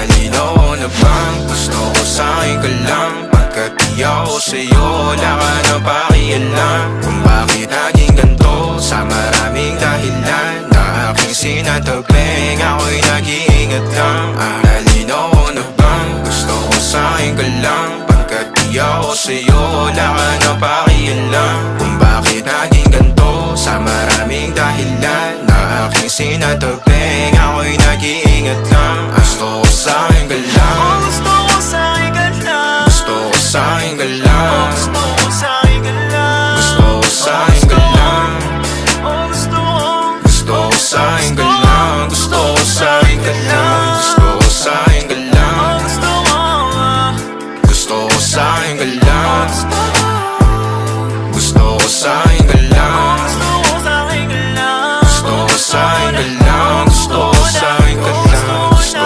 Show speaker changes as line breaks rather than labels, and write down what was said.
Nalinaw na bang gusto ko sa'kin ka lang? Pagkat di ako sa'yo, wala ka na pakialam. Kung bakit naging ganito sa maraming dahilan na aking sinatabing, ako'y nag-iingat lang. Nalinaw na bang gusto ko sa'kin ka lang? Pagkat di ako sa'yo, wala ka na pakialam. Kung bakit naging ganito sa maraming dahilan na aking sinatabing, ako'y nag-iingat lang. Gusto ko sa'kin ka lang.